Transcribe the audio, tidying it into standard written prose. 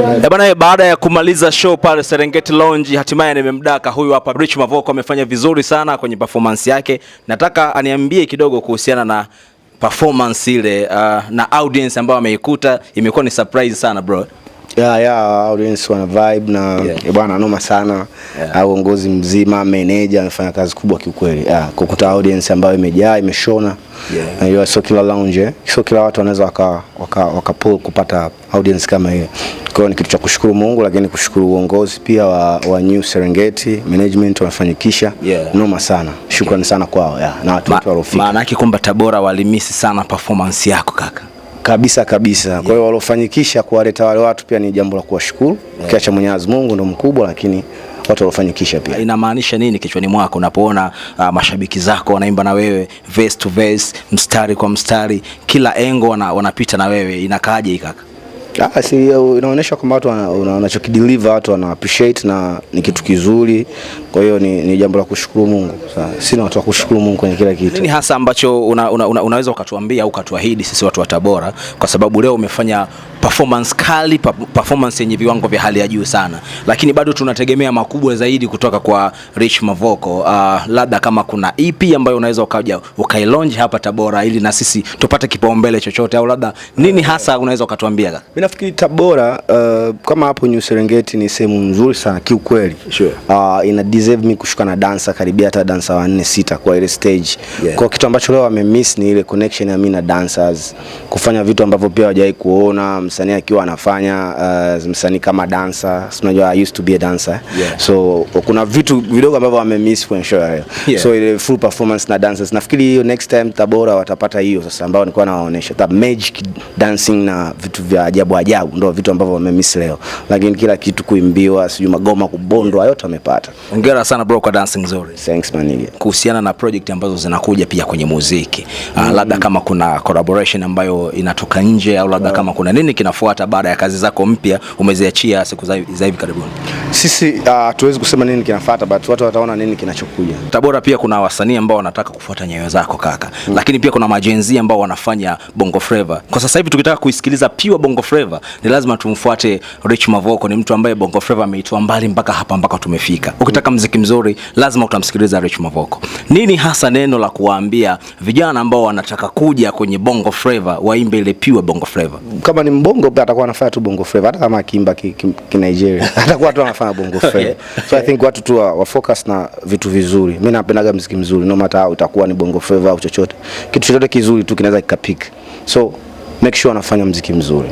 Bwana, baada ya kumaliza show pale Serengeti Lounge, hatimaye nimemdaka huyu hapa Rich Mavoko. Amefanya vizuri sana kwenye performance yake. Nataka aniambie kidogo kuhusiana na performance ile na audience ambayo ameikuta. Imekuwa ni surprise sana bro. Audience wana vibe na bwana noma sana. Uongozi mzima, manager amefanya kazi kubwa kiukweli. Kukuta audience ambayo imejaa, imeshona. Hiyo sio kila lounge, sio kila watu wanaweza waka kupata audience kama hiyo. Kwa hiyo ni kitu cha kushukuru Mungu, lakini kushukuru uongozi pia wa New Serengeti management wanafanikisha. Noma sana. Shukrani sana kwao na watu wote waliofika. Maana yake kwamba Tabora walimisi sana performance yako kaka. Kabisa. Kwa hiyo walofanyikisha kuwaleta wale watu pia ni jambo la kuwashukuru. Kiacha Mwenyezi Mungu ndo mkubwa, lakini watu walofanyikisha pia. Inamaanisha nini kichwani mwako unapoona mashabiki zako wanaimba na wewe verse to verse, mstari kwa mstari, kila engo wanapita na wewe, inakaaje kaka? Inaonyesha kwamba watu wanachokideliver watu wana appreciate na ni kitu kizuri. Kwa hiyo ni jambo la kushukuru Mungu. Sina watu wa kushukuru Mungu kwenye kila kitu. Nini hasa ambacho unaweza ukatuambia au ukatuahidi sisi watu wa Tabora, kwa sababu leo umefanya performance kali, performance yenye viwango vya hali ya juu sana, lakini bado tunategemea makubwa zaidi kutoka kwa Rich Mavoko. Labda kama kuna EP ambayo unaweza ukaja ukailaunch hapa Tabora ili na sisi tupate kipaumbele chochote, au labda nini hasa unaweza ukatuambia? Mimi nafikiri Tabora kama hapo New Serengeti ni sehemu nzuri sana kiukweli. Ina deserve me kushuka na dancer karibia hata dancer 4-6 kwa ile stage. Kwa kitu ambacho leo wamemiss ni ile connection ya mimi na dancers, kufanya vitu ambavyo pia hawajawahi kuona msanii akiwa anafanya. Msanii kama dancer, unajua I used to be a dancer. So kuna vitu vidogo ambavyo wamemiss kwenye show leo. So ile full performance na dancers, nafikiri hiyo next time Tabora watapata hiyo sasa, ambao nilikuwa nawaonesha the magic dancing na vitu vya ajabu ndio vitu ambavyo wamemiss leo, lakini kila kitu kuimbiwa, sijui magoma kubondwa, yote wamepata. Hongera sana bro kwa dancing nzuri. Thanks man. Kuhusiana na project ambazo zinakuja pia kwenye muziki, labda kama kuna collaboration ambayo inatoka nje, au labda kama kuna nini kinafuata baada ya kazi zako mpya umeziachia siku za hivi karibuni? Sisi tuwezi kusema nini kinafuata, but watu wataona nini kinachokuja. Tabora pia kuna wasanii ambao wanataka kufuata nyayo zako kaka. Lakini pia kuna majenzi ambao wanafanya bongo flava. Kwa sasa hivi tukitaka kuisikiliza pure bongo flava, ni lazima tumfuate Rich Mavoko. Ni mtu ambaye bongo flava ameitoa mbali mpaka hapa mpaka tumefika. Ukitaka muziki mzuri lazima utamsikiliza Rich Mavoko. Nini hasa neno la kuwaambia vijana ambao wanataka kuja kwenye bongo flava waimbe ile pure bongo flava? Kama ni mbongo pia atakuwa anafanya tu bongo flava, hata kama akiimba ki Nigeria atakuwa tu anafanya bongo flava. So I think watu tu wa focus na vitu vizuri. Mimi napendaga muziki mzuri, no matter how utakuwa ni bongo flava au chochote. Kitu chochote kizuri tu kinaweza kikapika. So make sure anafanya muziki mzuri.